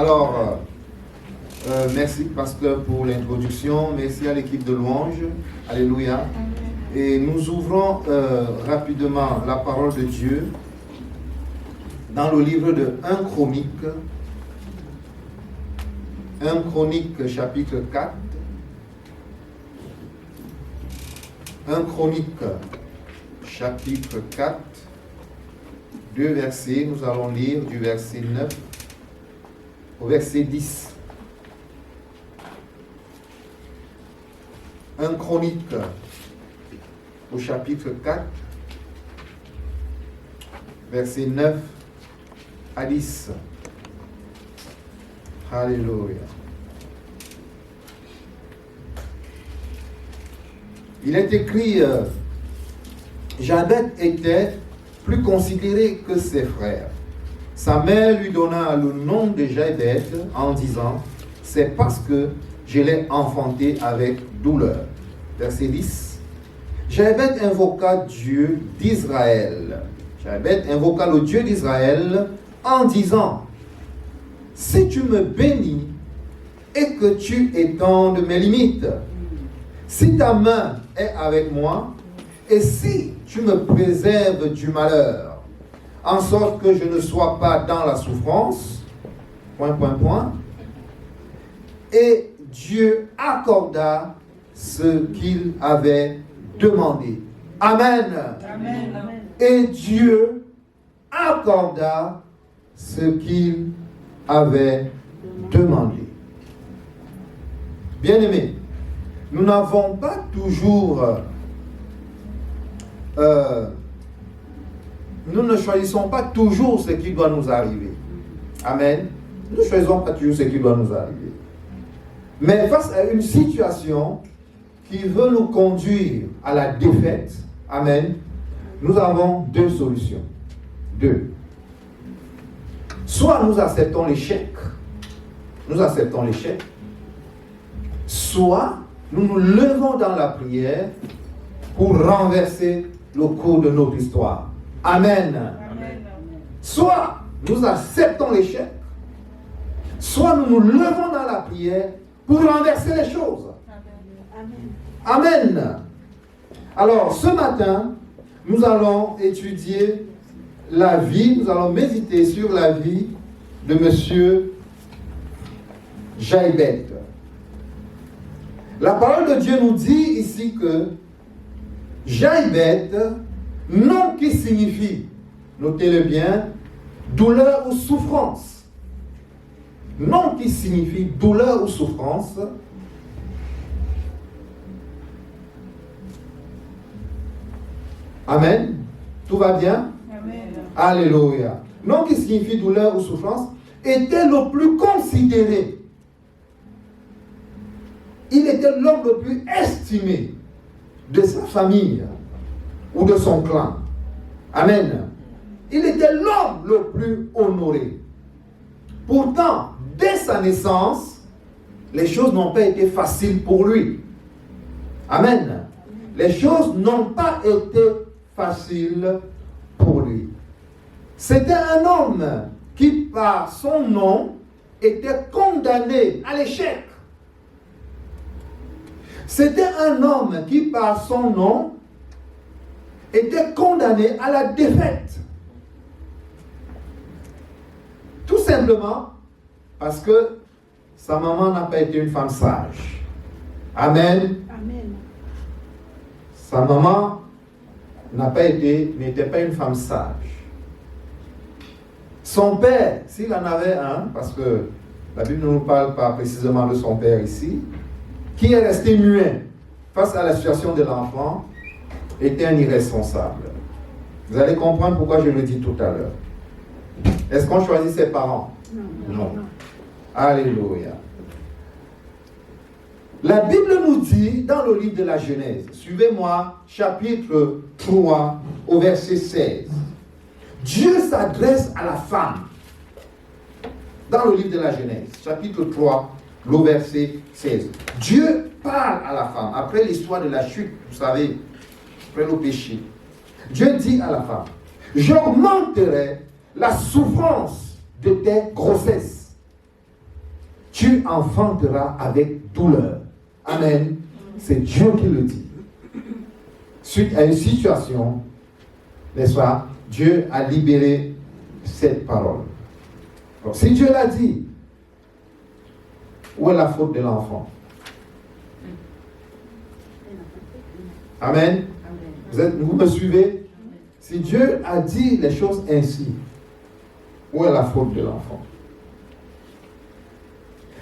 Alors, merci pasteur pour l'introduction, merci à l'équipe de louange, alléluia. Et nous ouvrons rapidement la parole de Dieu dans le livre de 1 Chronique chapitre 4. 1 Chronique chapitre 4, 2 versets, nous allons lire du verset 9 au verset 10. 1 Chronique au chapitre 4, verset 9 à 10. Alléluia. Il est écrit, Jabet était plus considéré que ses frères. Sa mère lui donna le nom de Jabet en disant, c'est parce que je l'ai enfanté avec douleur. Verset 10. Jabet invoqua Dieu d'Israël. Jabet invoqua le Dieu d'Israël en disant, si tu me bénis et que tu étendes mes limites, si ta main est avec moi, et si tu me préserves du malheur, en sorte que je ne sois pas dans la souffrance, ... Et Dieu accorda ce qu'il avait demandé. Amen. Amen. Et Dieu accorda ce qu'il avait demandé. Bien-aimés, nous n'avons pas toujours... nous ne choisissons pas toujours ce qui doit nous arriver. Amen. Nous ne choisissons pas toujours ce qui doit nous arriver. Mais face à une situation qui veut nous conduire à la défaite, amen, nous avons deux solutions. Deux. Soit nous acceptons l'échec, soit nous nous levons dans la prière pour renverser le cours de notre histoire. Amen. Amen. Soit nous acceptons l'échec, soit nous nous levons dans la prière pour renverser les choses. Amen. Alors, ce matin, nous allons étudier la vie, nous allons méditer sur la vie de monsieur Jabet. La parole de Dieu nous dit ici que Jabet, nom qui signifie, notez-le bien, douleur ou souffrance. Nom qui signifie douleur ou souffrance. Amen. Tout va bien? Amen. Alléluia. Nom qui signifie douleur ou souffrance était le plus considéré. Il était l'homme le plus estimé de sa famille ou de son clan. Amen. Il était l'homme le plus honoré. Pourtant, dès sa naissance, les choses n'ont pas été faciles pour lui. Amen. Les choses n'ont pas été faciles pour lui. C'était un homme qui, par son nom, était condamné à l'échec. C'était un homme qui, par son nom, était condamné à la défaite. Tout simplement parce que sa maman n'a pas été une femme sage. Amen. Amen. Sa maman n'était pas une femme sage. Son père, s'il en avait un, parce que la Bible ne nous parle pas précisément de son père ici, qui est resté muet face à la situation de l'enfant, était un irresponsable. Vous allez comprendre pourquoi je le dis tout à l'heure. Est-ce qu'on choisit ses parents? Non. Alléluia. La Bible nous dit dans le livre de la Genèse, suivez-moi, chapitre 3 au verset 16. Dieu s'adresse à la femme. Dans le livre de la Genèse, chapitre 3, le verset 16. Dieu parle à la femme. Après l'histoire de la chute, vous savez, après le péché. Dieu dit à la femme, j'augmenterai la souffrance de tes grossesses. tu enfanteras avec douleur. Amen. C'est Dieu qui le dit. Suite à une situation, n'est-ce pas, Dieu a libéré cette parole. Donc, si Dieu l'a dit, où est la faute de l'enfant? Amen. Vous me suivez? Si Dieu a dit les choses ainsi, où est la faute de l'enfant?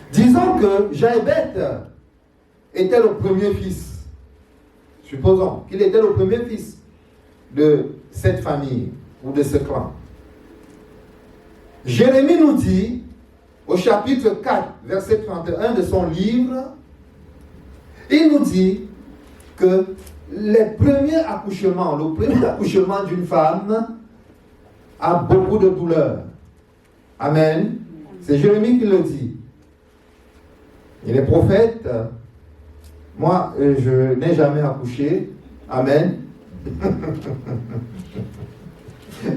Disons que Jaébet était le premier fils. Supposons qu'il était le premier fils de cette famille ou de ce clan. Jérémie nous dit, au chapitre 4, verset 31 de son livre, il nous dit que le premier accouchement d'une femme a beaucoup de douleur. Amen. C'est Jérémie qui le dit. Il est prophète. Moi, je n'ai jamais accouché. Amen.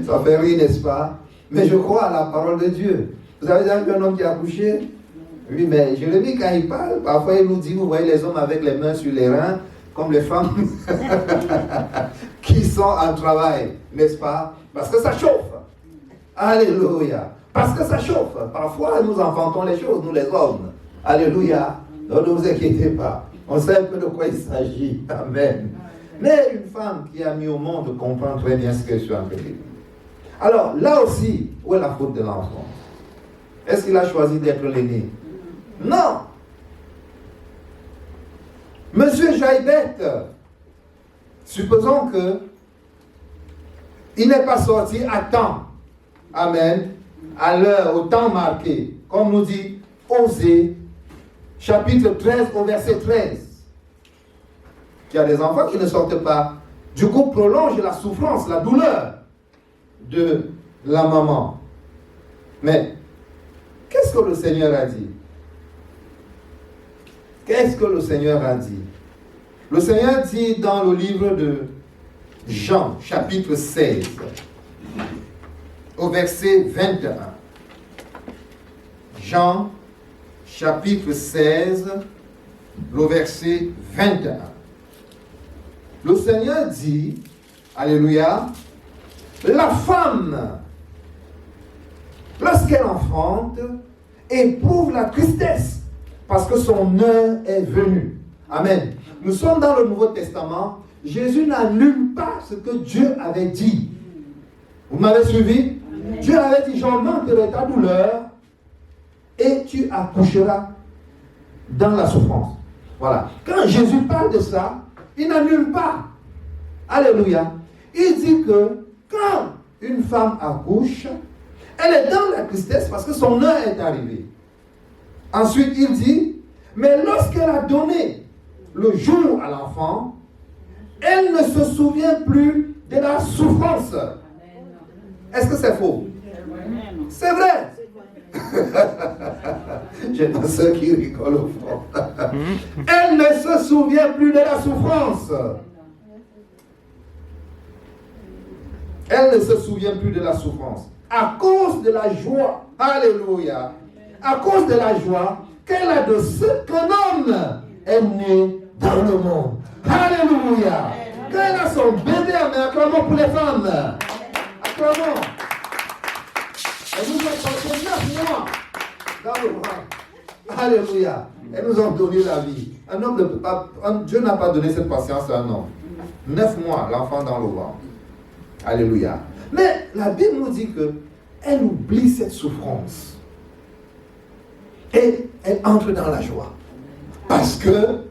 Ça fait rire, n'est-ce pas? Mais je crois à la parole de Dieu. Vous avez déjà vu un homme qui a accouché? Oui, mais Jérémie, quand il parle, parfois il nous dit, vous voyez les hommes avec les mains sur les reins, comme les femmes qui sont en travail, n'est-ce pas? Parce que ça chauffe. Alléluia. Parce que ça chauffe. Parfois, nous enfantons les choses, nous les hommes. Alléluia. Donc, ne vous inquiétez pas. On sait un peu de quoi il s'agit. Amen. Mais une femme qui a mis au monde comprend très bien ce que je suis en train de dire. Alors, là aussi, où est la faute de l'enfant? Est-ce qu'il a choisi d'être l'aîné? Non. Monsieur Jaébet, supposons que il n'est pas sorti à temps. Amen. À l'heure, au temps marqué. Comme nous dit Osée, chapitre 13 au verset 13. Il y a des enfants qui ne sortent pas. Du coup, prolonge la souffrance, la douleur de la maman. Mais, qu'est-ce que le Seigneur a dit? Qu'est-ce que le Seigneur a dit? Le Seigneur dit dans le livre de Jean, chapitre 16, au verset 21. Jean, chapitre 16, le verset 21. Le Seigneur dit, alléluia, la femme, lorsqu'elle enfante, éprouve la tristesse, parce que son heure est venue. Amen. Nous sommes dans le Nouveau Testament. Jésus n'annule pas ce que Dieu avait dit. Vous m'avez suivi? Amen. Dieu avait dit, j'augmenterai ta douleur et tu accoucheras dans la souffrance. Voilà. Quand Jésus parle de ça, il n'annule pas. Alléluia. Il dit que quand une femme accouche, elle est dans la tristesse parce que son heure est arrivée. Ensuite, il dit, mais lorsqu'elle a donné le jour à l'enfant, elle ne se souvient plus de la souffrance. Est-ce que c'est faux? C'est vrai. J'ai ceux qui rigolent au fond. Elle ne se souvient plus de la souffrance. Elle ne se souvient plus de la souffrance. À cause de la joie. Alléluia. À cause de la joie qu'elle a de ce qu'un homme est né dans le monde. Alléluia. Quand elle a son bébé, mais acclamons pour les femmes. Acclamons. Elles nous ont passé 9 mois dans le ventre. Alléluia. Elles nous ont donné la vie. Un homme ne peut pas, Dieu n'a pas donné cette patience à un homme. 9 mois, l'enfant dans le ventre. Alléluia. Mais la Bible nous dit que elle oublie cette souffrance. Et elle entre dans la joie. Parce que,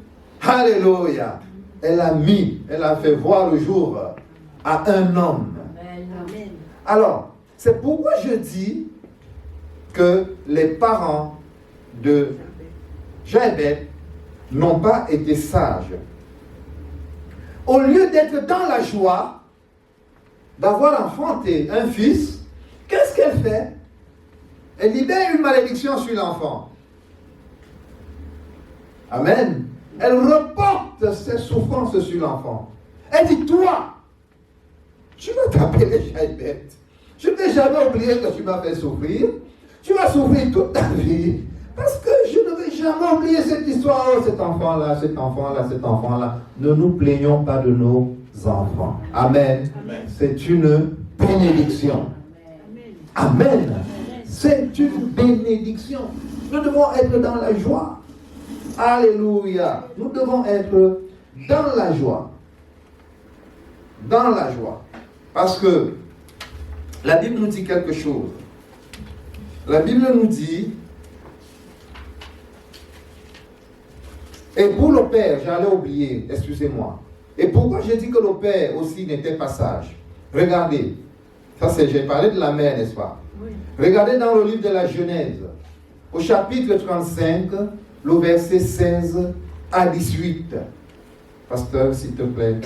alléluia, elle a fait voir le jour à un homme. Alors, c'est pourquoi je dis que les parents de Jaébet n'ont pas été sages. Au lieu d'être dans la joie d'avoir enfanté un fils, qu'est-ce qu'elle fait? Elle libère une malédiction sur l'enfant. Amen. Elle reporte ses souffrances sur l'enfant. Elle dit, toi, tu vas t'appeler Jaébet. Je ne vais jamais oublier que tu m'as fait souffrir. Tu vas souffrir toute ta vie. Parce que je ne vais jamais oublier cette histoire. Oh, cet enfant-là, cet enfant-là, cet enfant-là. Ne nous plaignons pas de nos enfants. Amen. Amen. C'est une bénédiction. Amen. Amen. C'est une bénédiction. Nous devons être dans la joie. Alléluia. Nous devons être dans la joie. Dans la joie. Parce que la Bible nous dit quelque chose. La Bible nous dit, et pour le Père, j'allais oublier, excusez-moi. Et pourquoi j'ai dit que le Père aussi n'était pas sage? Regardez, ça c'est, j'ai parlé de la mère, n'est-ce pas? Oui. Regardez dans le livre de la Genèse, au chapitre 35, le verset 16 à 18. Pasteur, s'il te plaît.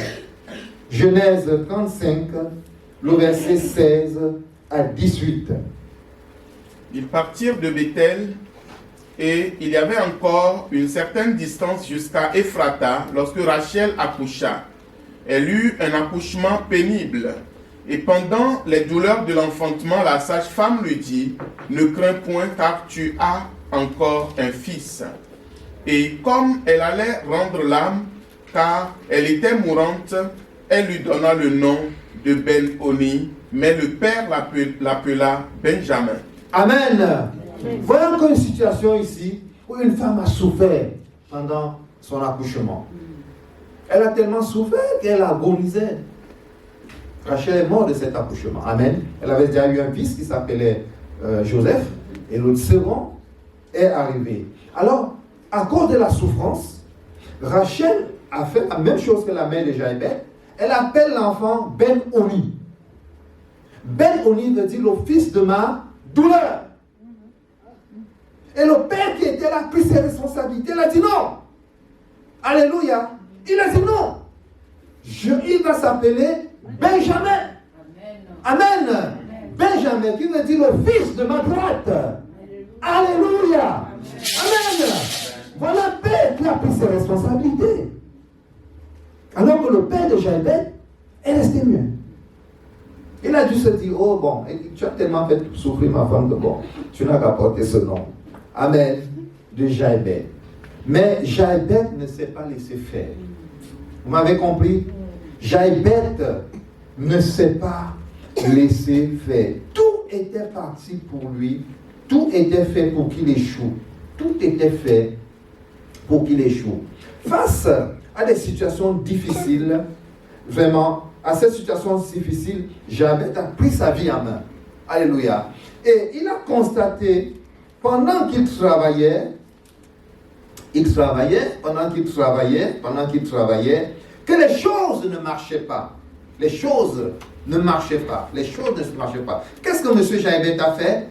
Genèse 35, le verset 16 à 18. Ils partirent de Bethel et il y avait encore une certaine distance jusqu'à Ephrata lorsque Rachel accoucha. Elle eut un accouchement pénible. Et pendant les douleurs de l'enfantement, la sage-femme lui dit, « Ne crains point car tu as encore un fils. » Et comme elle allait rendre l'âme, car elle était mourante, elle lui donna le nom de Ben-Oni, mais le père l'appela Benjamin. Amen. Voyons une situation ici où une femme a souffert pendant son accouchement. Elle a tellement souffert qu'elle a agonisé. Rachel est morte de cet accouchement. Amen. Elle avait déjà eu un fils qui s'appelait Joseph, et le second est arrivé. Alors, à cause de la souffrance, Rachel a fait la même chose que la mère de Jaébet. Elle appelle l'enfant Ben-Oni. Ben-Oni veut dire le fils de ma douleur. Et le père qui était là a pris ses responsabilités. Il a dit non. Alléluia. Il a dit non. Il va s'appeler Benjamin. Amen. Amen. Benjamin qui veut dire le fils de ma droite. Alléluia. Amen. Voilà le père qui a pris ses responsabilités. Alors que le père de Jaébet est resté mieux. Il a dû se dire, oh bon, tu as tellement fait souffrir ma femme que bon, tu n'as qu'à porter ce nom. Amen. De Jaébet. Mais Jaébet ne s'est pas laissé faire. Vous m'avez compris? Jaébet ne s'est pas laissé faire. Tout était parti pour lui. Tout était fait pour qu'il échoue. Tout était fait pour qu'il échoue. Face à des situations difficiles, vraiment, à cette situation difficile, Jaébet a pris sa vie en main. Alléluia. Et il a constaté, pendant qu'il travaillait, que les choses ne marchaient pas. Les choses ne marchaient pas. Qu'est-ce que M. Jaébet a fait?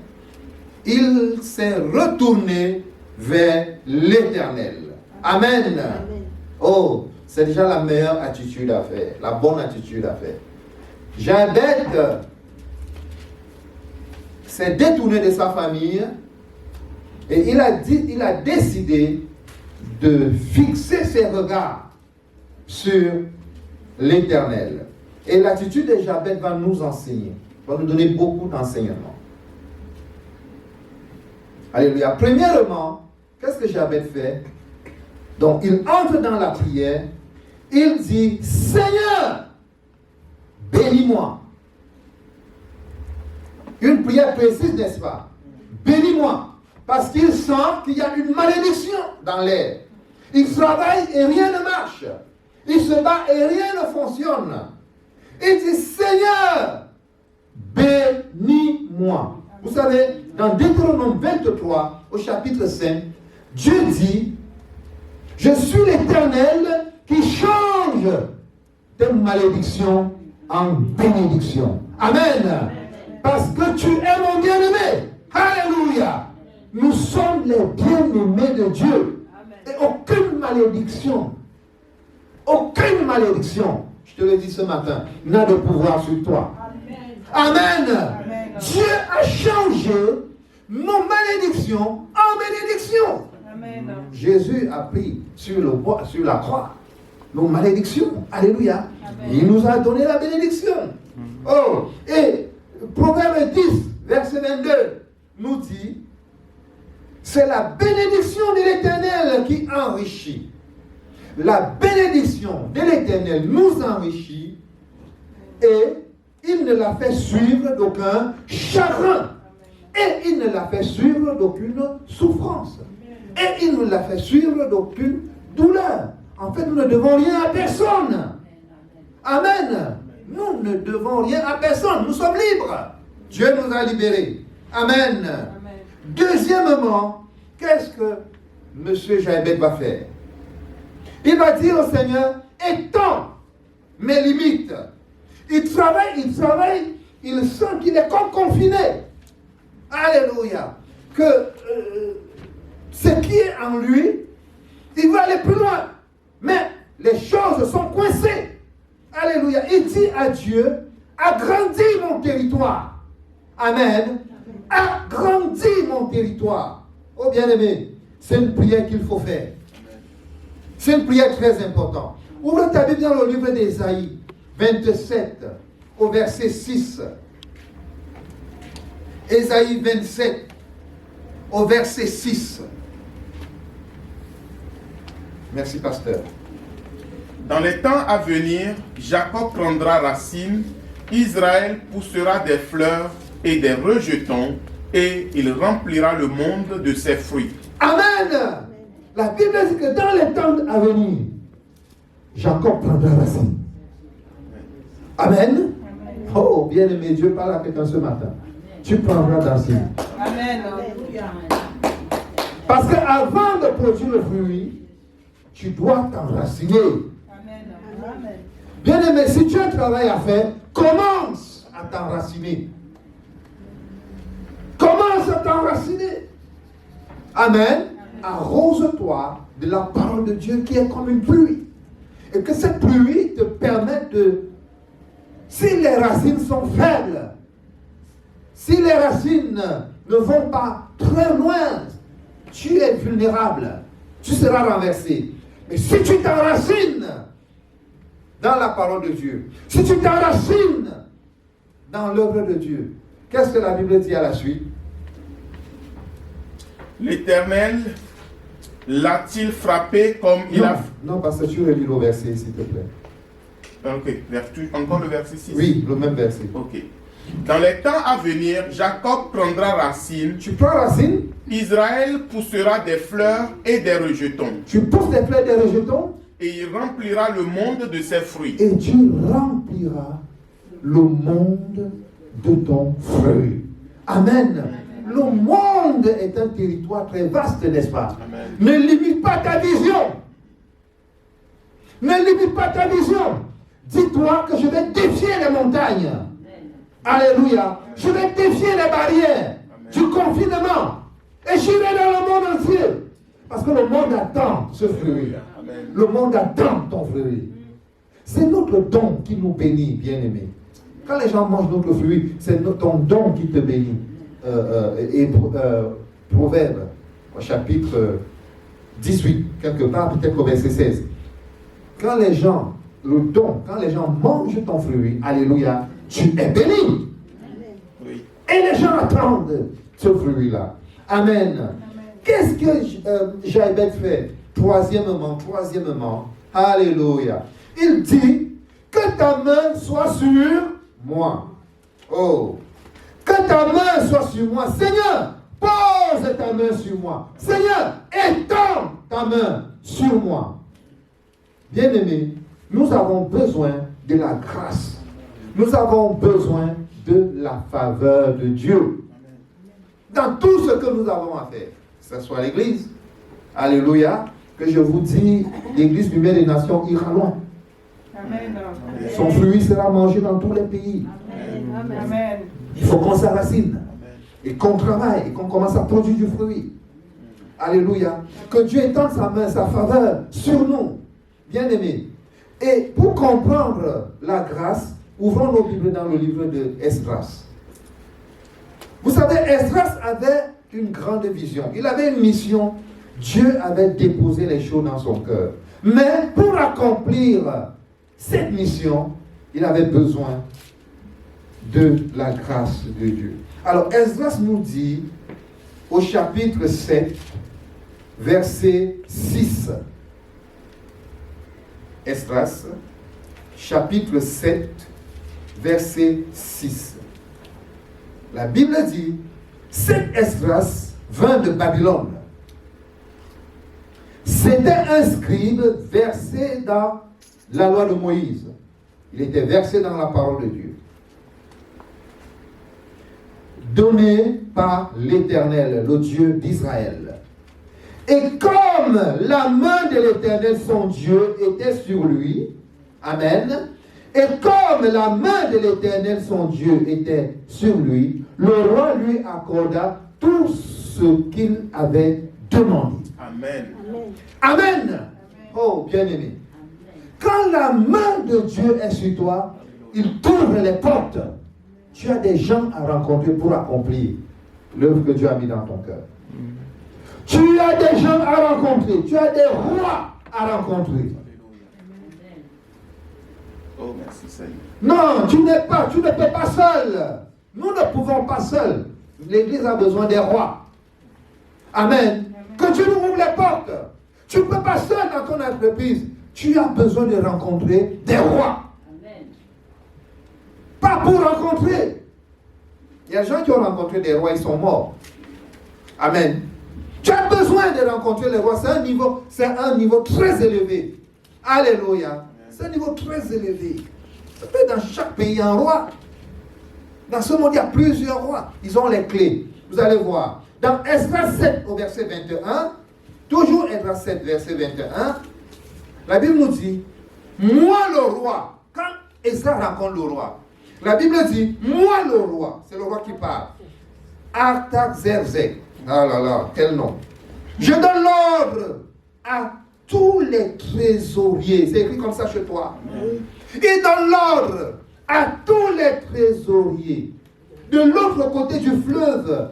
Il s'est retourné vers l'Éternel. Amen. Amen. Oh, c'est déjà la meilleure attitude à faire, la bonne attitude à faire. Jaébet s'est détourné de sa famille et il a décidé de fixer ses regards sur l'Éternel. Et l'attitude de Jaébet va nous enseigner, va nous donner beaucoup d'enseignements. Alléluia. Premièrement, qu'est-ce que Jaébet fait? Donc, il entre dans la prière, il dit, Seigneur, bénis-moi. Une prière précise, n'est-ce pas? Bénis-moi. Parce qu'il sent qu'il y a une malédiction dans l'air. Il travaille et rien ne marche. Il se bat et rien ne fonctionne. Il dit, Seigneur, bénis-moi. Vous savez, dans Deutéronome 23, au chapitre 5, Dieu dit, je suis l'Éternel qui change tes malédictions en bénédiction. Amen. Parce que tu es mon bien-aimé. Alléluia. Nous sommes les bien-aimés de Dieu. Et aucune malédiction, je te le dis ce matin, n'a de pouvoir sur toi. Amen. Amen. Dieu a changé nos malédictions en bénédictions. Amen. Jésus a pris sur la croix nos malédictions. Alléluia. Amen. Il nous a donné la bénédiction. Oh, et Proverbe 10, verset 22, nous dit, C'est la bénédiction de l'Éternel qui enrichit. La bénédiction de l'Éternel nous enrichit et il ne la fait suivre d'aucun chagrin. Et il ne la fait suivre d'aucune souffrance. Et il ne la fait suivre d'aucune douleur. En fait, nous ne devons rien à personne. Amen. Nous ne devons rien à personne. Nous sommes libres. Dieu nous a libérés. Amen. Amen. Deuxièmement, qu'est-ce que M. Jaébet va faire? Il va dire au Seigneur, étends mes limites. Il travaille, il sent qu'il est comme confiné. Alléluia. Que ce qui est en lui, il va aller plus loin. Mais les choses sont coincées. Alléluia. Il dit à Dieu, agrandis mon territoire. Amen. Agrandis mon territoire. Oh bien-aimé, c'est une prière qu'il faut faire. C'est une prière très importante. Ouvre ta Bible dans le livre d'Ésaïe 27, au verset 6. Ésaïe 27, au verset 6. Merci, pasteur. Dans les temps à venir, Jacob prendra racine, Israël poussera des fleurs et des rejetons, et il remplira le monde de ses fruits. Amen. La Bible dit que dans les temps à venir, Jacob prendra racine. Amen. Oh, bien-aimé, Dieu parle à quelqu'un ce matin. Tu prendras racine. Amen. Parce qu'avant de produire le fruit, tu dois t'enraciner. Amen. Bien-aimé, si tu as un travail à faire, commence à t'enraciner. Commence à t'enraciner. Amen. Arrose-toi de la parole de Dieu qui est comme une pluie. Et que cette pluie te permette de... Si les racines sont faibles, si les racines ne vont pas très loin, tu es vulnérable. Tu seras renversé. Mais si tu t'enracines dans la parole de Dieu, si tu t'enracines dans l'œuvre de Dieu, qu'est-ce que la Bible dit à la suite? L'Éternel l'a-t-il frappé comme il a... Non, parce que tu relis le verset, s'il te plaît. Ok, encore le verset 6. Oui, le même verset. Ok. Dans les temps à venir, Jacob prendra racine. Tu prends racine. Israël poussera des fleurs et des rejetons. Tu pousses des fleurs et des rejetons. Et il remplira le monde de ses fruits. Et tu rempliras le monde de ton fruit. Amen. Le monde est un territoire très vaste, n'est-ce pas? Amen. Ne limite pas ta vision. Ne limite pas ta vision. Dis-toi que je vais défier les montagnes. Alléluia. Je vais défier les barrières du confinement. Et j'irai dans le monde entier. Parce que le monde attend ce fruit. Amen. Le monde attend ton fruit. C'est notre don qui nous bénit, bien-aimés. Quand les gens mangent notre fruit, c'est ton don qui te bénit. Proverbe, au chapitre 18, quelque part, peut-être au verset 16. Quand les gens mangent ton fruit, alléluia, tu es béni. Oui. Et les gens attendent ce fruit-là. Amen. Qu'est-ce que Jaébet fait? Troisièmement, alléluia. Il dit que ta main soit sur moi. Oh, que ta main soit sur moi. Seigneur, pose ta main sur moi. Seigneur, étends ta main sur moi. Bien-aimés, nous avons besoin de la grâce. Nous avons besoin de la faveur de Dieu. Dans tout ce que nous avons à faire, que ce soit l'église, alléluia, que je vous dis, l'église lumière des nations ira loin. Amen. Son fruit sera mangé dans tous les pays. Amen. Il faut qu'on s'enracine et qu'on travaille et qu'on commence à produire du fruit. Alléluia. Que Dieu étende sa main, sa faveur sur nous, bien-aimés. Et pour comprendre la grâce, ouvrons nos Bibles dans le livre de Esdras. Vous savez, Esdras avait une grande vision. Il avait une mission. Dieu avait déposé les choses dans son cœur. Mais pour accomplir cette mission, il avait besoin de la grâce de Dieu. Alors, Esdras nous dit au chapitre 7, verset 6. Esdras, chapitre 7, verset 6. La Bible dit, cet Esdras vint de Babylone. C'était un scribe versé dans la loi de Moïse. Il était versé dans la parole de Dieu. Donné par l'Éternel, le Dieu d'Israël. Et comme la main de l'Éternel, son Dieu, était sur lui, amen, et comme la main de l'Éternel, son Dieu, était sur lui, le roi lui accorda tout ce qu'il avait demandé. Amen. Amen. Oh, bien-aimé. Quand la main de Dieu est sur toi, il t'ouvre les portes. Tu as des gens à rencontrer pour accomplir l'œuvre que Dieu a mis dans ton cœur. Tu as des gens à rencontrer. Tu as des rois à rencontrer. Oh, merci Seigneur. Non, tu ne peux pas seul. Nous ne pouvons pas seuls. L'Église a besoin des rois. Amen. Que Dieu nous ouvre les portes. Tu ne peux pas seul dans ton entreprise. Tu as besoin de rencontrer des rois. Amen. Pas pour rencontrer. Il y a des gens qui ont rencontré des rois, ils sont morts. Amen. Tu as besoin de rencontrer les rois. C'est un niveau très élevé. Alléluia. C'est un niveau très élevé. Ça peut être dans chaque pays un roi. Dans ce monde, il y a plusieurs rois. Ils ont les clés. Vous allez voir. Dans Esdras 7 au verset 21, toujours Esdras 7 verset 21, la Bible nous dit, moi le roi, quand Esdras rencontre le roi, la Bible dit, moi le roi, c'est le roi qui parle, Artaxerxès, ah là là, quel nom, je donne l'ordre à tous les trésoriers, c'est écrit comme ça chez toi, il donne l'ordre à tous les trésoriers de l'autre côté du fleuve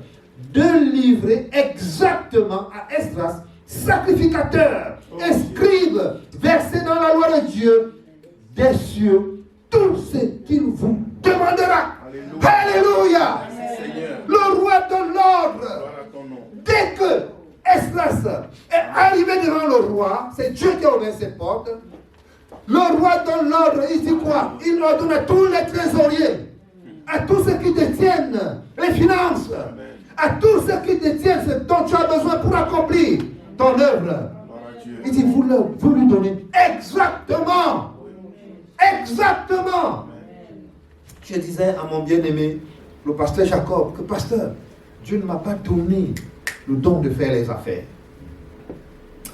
de livrer exactement à Esdras, sacrificateur et scribe, versé dans la loi de Dieu, des cieux, tout ce qu'il vous demandera. Alléluia. Le roi donne l'ordre. Dès que Esdras est arrivé devant le roi, c'est Dieu qui a ouvert ses portes. Le roi donne l'ordre, il dit quoi? Il ordonne à tous les trésoriers, à tous ceux qui détiennent les finances, à tous ceux qui détiennent ce dont tu as besoin pour accomplir ton œuvre. Il dit, vous lui donnez exactement. Exactement. Je disais à mon bien-aimé, le pasteur Jacob, que pasteur, Dieu ne m'a pas donné le don de faire les affaires.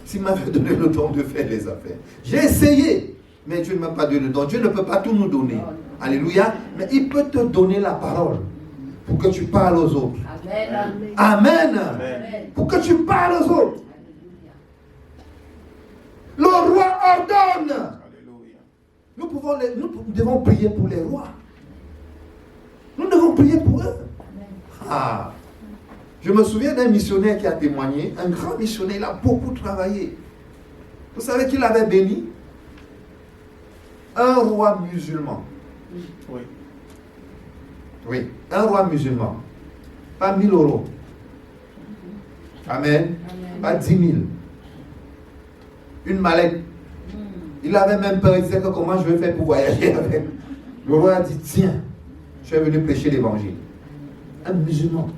S'il m'avait donné le don de faire les affaires, j'ai essayé, mais Dieu ne m'a pas donné le don. Dieu ne peut pas tout nous donner. Alléluia. Mais il peut te donner la parole pour que tu parles aux autres. Amen. Amen. Amen. Pour que tu parles aux autres. Le roi ordonne. Alléluia. Nous devons prier pour les rois. Nous devons prier pour eux. Ah. Je me souviens d'un missionnaire qui a témoigné, un grand missionnaire, il a beaucoup travaillé. Vous savez qu'il avait béni un roi musulman. Oui. Oui, un roi musulman. Pas 1000 euros. Amen. Pas 10 000. Une mallette. Il avait même peur, il disait que comment je vais faire pour voyager avec. Le roi a dit, tiens, je suis venu prêcher l'évangile. Un musulman.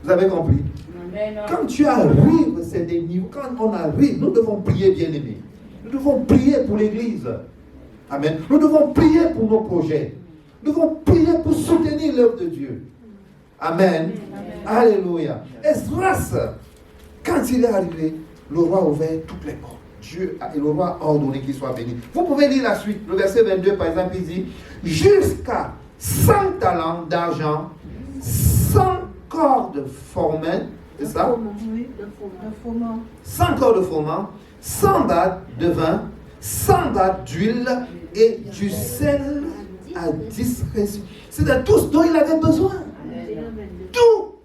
Vous avez compris? Quand tu arrives, c'est des niveaux. Quand on arrive, nous devons prier, bien-aimés. Nous devons prier pour l'Église. Amen. Nous devons prier pour nos projets. Nous devons prier pour soutenir l'œuvre de Dieu. Amen. Amen. Alléluia. Esdras, quand il est arrivé, le roi a ouvert toutes les portes. Dieu et le roi a ordonné qu'il soit béni. Vous pouvez lire la suite. Le verset 22, par exemple, il dit, jusqu'à 100 talents d'argent, 100 cordes formelles, c'est ça? Oui, de froment. 100 cordes de froment, 100 battes de vin, 100 battes d'huile et du sel à discrétion. C'est de tout ce dont il avait besoin. Tout.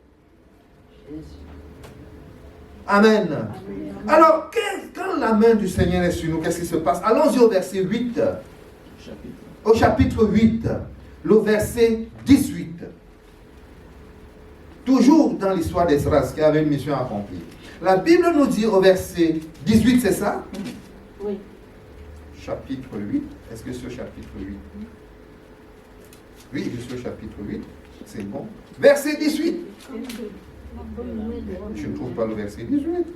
Amen. Alors, quand la main du Seigneur est sur nous, qu'est-ce qui se passe? Allons-y au verset 8. Au chapitre 8, le verset 18. toujours dans l'histoire d'Esdras qui avait une mission accomplie. La Bible nous dit au verset 18, c'est ça? Oui. Chapitre 8. Est-ce que c'est au chapitre 8? Oui, je suis au chapitre 8. C'est bon. Verset 18. Je ne trouve pas le verset 18.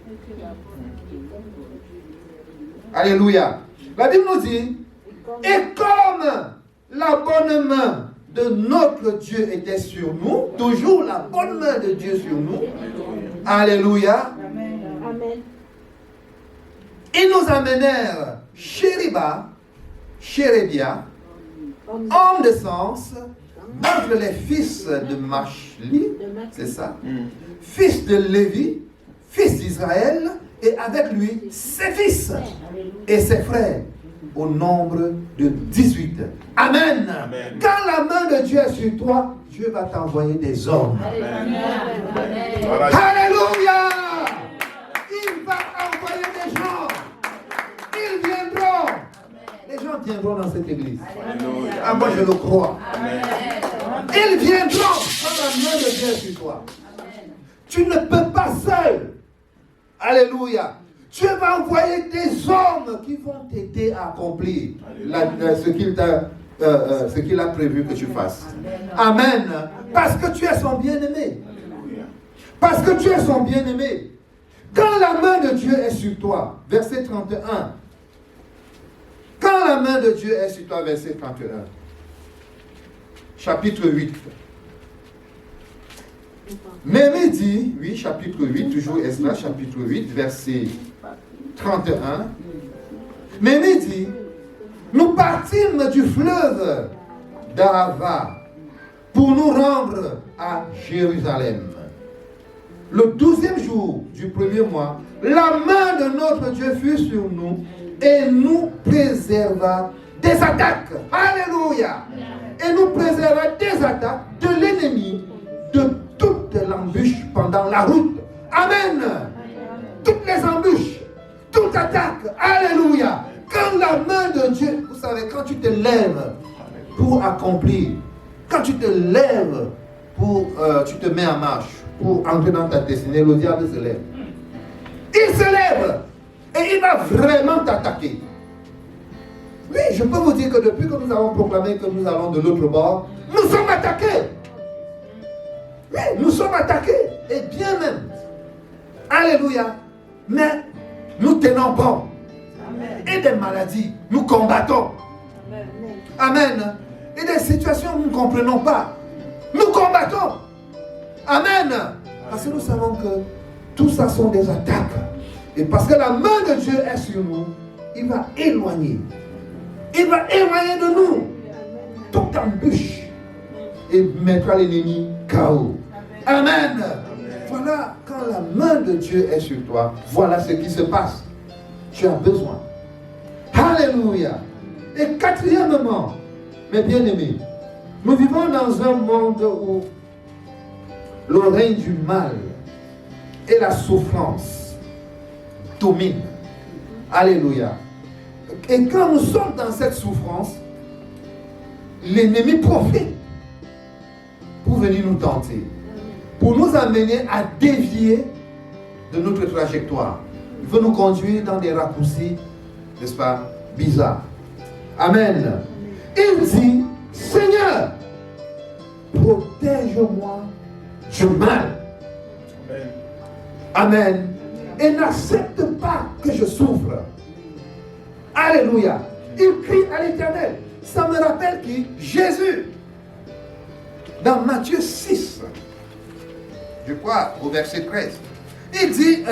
Alléluia. La Bible nous dit, et comme la bonne main de notre Dieu était sur nous, toujours la bonne main de Dieu sur nous. Alléluia. Amen. Ils nous amenèrent Chériba, Chérébia, homme de sens, d'entre les fils de Machli, c'est ça, fils de Lévi, fils d'Israël, et avec lui ses fils et ses frères, au nombre de 18. Amen. Amen. Quand la main de Dieu est sur toi, Dieu va t'envoyer des hommes. Amen. Alléluia. Il va envoyer des gens. Ils viendront. Les gens viendront dans cette église. Alléluia. Ah, moi je le crois. Amen. Ils viendront quand la main de Dieu est sur toi. Tu ne peux pas seul. Alléluia. Dieu va envoyer des hommes qui vont t'aider à accomplir ce qu'il a prévu que tu fasses. Amen. Parce que tu es son bien-aimé. Parce que tu es son bien-aimé. Quand la main de Dieu est sur toi, verset 31. Quand la main de Dieu est sur toi, verset 31. Chapitre 8. Mémé dit, oui, chapitre 8, toujours Esdras, chapitre 8, verset 31. Mémé dit, nous partîmes du fleuve d'Ahava pour nous rendre à Jérusalem. Le 12e jour du premier mois, la main de notre Dieu fut sur nous et nous préserva des attaques. Alléluia! Et nous préserva des attaques de l'ennemi, de toute l'embûche pendant la route. Amen. Toutes les embûches, toute attaque. Alléluia. Quand la main de Dieu, vous savez, quand tu te lèves pour accomplir, quand tu te lèves pour, tu te mets en marche pour entrer dans ta destinée, le diable se lève. Il se lève et il va vraiment t'attaquer. Oui, je peux vous dire que depuis que nous avons proclamé que nous allons de l'autre bord, nous sommes attaqués. Oui, nous sommes attaqués, et bien même. Alléluia. Mais nous tenons bon. Amen. Et des maladies, nous combattons. Amen. Amen. Et des situations où nous ne comprenons pas, nous combattons. Amen. Parce que nous savons que tout ça sont des attaques. Et parce que la main de Dieu est sur nous, il va éloigner. Il va éloigner de nous toute embûche et mettra l'ennemi KO. Amen. Voilà, quand la main de Dieu est sur toi, voilà ce qui se passe. Tu as besoin. Alléluia. Et quatrièmement, mes bien-aimés, nous vivons dans un monde où le règne du mal et la souffrance dominent. Alléluia. Et quand nous sommes dans cette souffrance, l'ennemi profite pour venir nous tenter, pour nous amener à dévier de notre trajectoire. Il veut nous conduire dans des raccourcis, n'est-ce pas, bizarres. Amen. Il dit, Seigneur, protège-moi du mal. Amen. Amen. Et n'accepte pas que je souffre. Alléluia. Il crie à l'Éternel. Ça me rappelle qui? Jésus. Dans Matthieu 6, je crois au verset 13, il dit,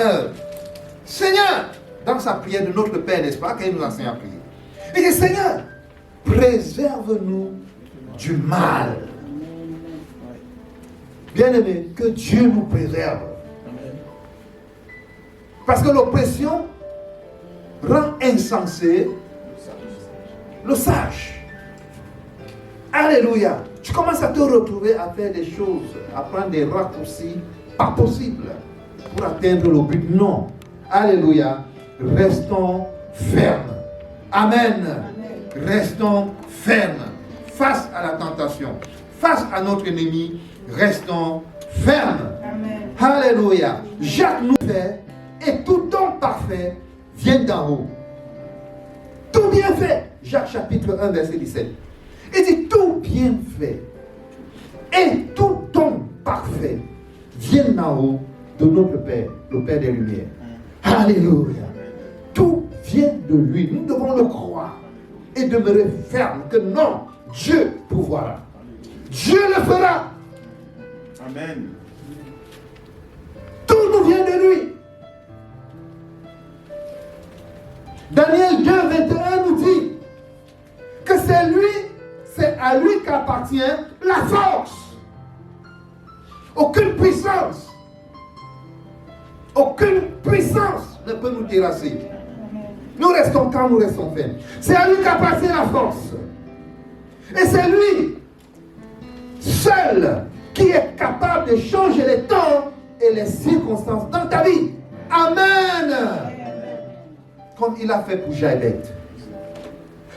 Seigneur, dans sa prière de notre Père, n'est-ce pas, qu'il nous enseigne à prier. Il dit, Seigneur, préserve-nous du mal. Bien-aimé, que Dieu nous préserve. Parce que l'oppression rend insensé le sage. Alléluia. Tu commences à te retrouver à faire des choses, à prendre des raccourcis pas possibles pour atteindre le but. Non. Alléluia. Restons fermes. Amen. Restons fermes face à la tentation, face à notre ennemi. Restons ferme. Alléluia. Jacques nous fait et tout don parfait vient d'en haut. Tout bien fait. Jacques chapitre 1 verset 17. Il dit tout bien fait et tout don parfait vient d'en haut de notre Père, le Père des Lumières. Alléluia. Tout vient de lui. Nous devons le croire et demeurer ferme que non, Dieu pourvoira. Dieu le fera. Amen. Tout nous vient de lui. Daniel 2, 21 nous dit que c'est à lui qu'appartient la force. Aucune puissance ne peut nous terrasser. Nous restons quand nous restons fermes. C'est à lui qu'appartient la force. Et c'est lui seul qui est capable de changer les temps et les circonstances dans ta vie. Amen. Comme il a fait pour Jaébet.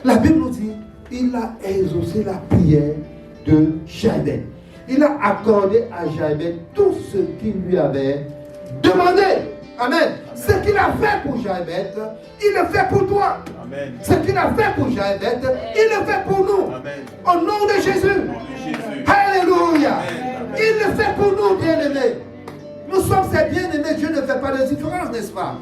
La Bible nous dit, il a exaucé la prière de Jaébet. Il a accordé à Jaébet tout ce qu'il lui avait demandé. Amen. Ce qu'il a fait pour Jaébet, il le fait pour toi. Amen. Ce qu'il a fait pour Jaébet, il le fait pour nous. Amen. Au nom de Jésus. Alléluia. Il le fait pour nous, bien-aimés. Nous sommes ses bien-aimés. Dieu ne fait pas de différence, n'est-ce pas?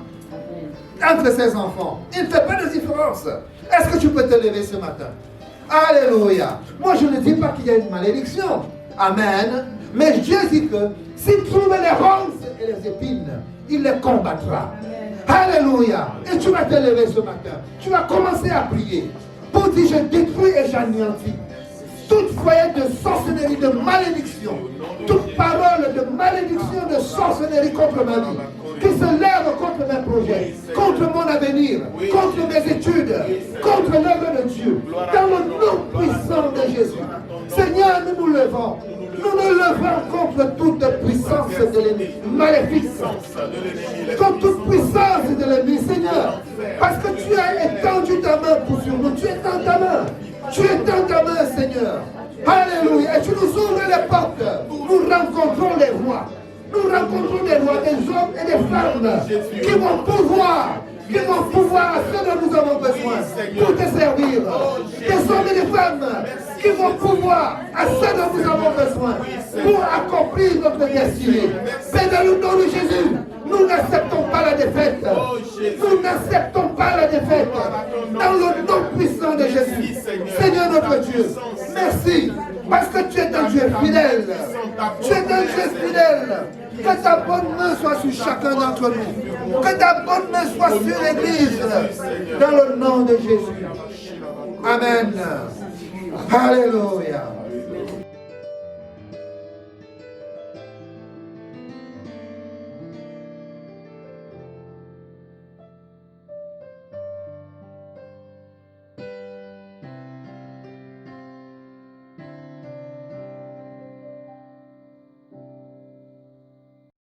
Entre ses enfants. Il ne fait pas de différence. Est-ce que tu peux te lever ce matin? Alléluia. Moi, je ne dis pas qu'il y a une malédiction. Amen. Mais Dieu dit que s'il trouve les ronces et les épines, il les combattra. Alléluia. Et tu vas te lever ce matin. Tu vas commencer à prier pour dire je détruis et j'anéantis toute foyer de sorcellerie, de malédiction, toute parole de malédiction, de sorcellerie contre ma vie, qui se lève contre mes projets, contre mon avenir, contre mes études, contre l'œuvre de Dieu, dans le nom puissant de Jésus. Seigneur, nous nous levons. Nous nous levons contre toute puissance de l'ennemi, maléfique, contre toute puissance de l'ennemi, Seigneur, parce que tu as étendu ta main sur nous, tu étends ta main. Tu étends ta main, Seigneur. Alléluia. Et tu nous ouvres les portes. Nous rencontrons les voies. Nous rencontrons des voies, des hommes et des femmes qui vont pouvoir à ce dont nous avons besoin pour te servir. Des hommes et des femmes qui vont pouvoir à ce dont nous avons besoin pour accomplir notre destinée. C'est dans le nom de Jésus. Nous n'acceptons pas la défaite. Nous n'acceptons pas la défaite. Dans le nom puissant de Jésus. Seigneur notre Dieu, merci. Parce que tu es un Dieu fidèle. Tu es un Dieu fidèle. Que ta bonne main soit sur chacun d'entre nous. Que ta bonne main soit sur l'Église. Dans le nom de Jésus. Amen. Alléluia.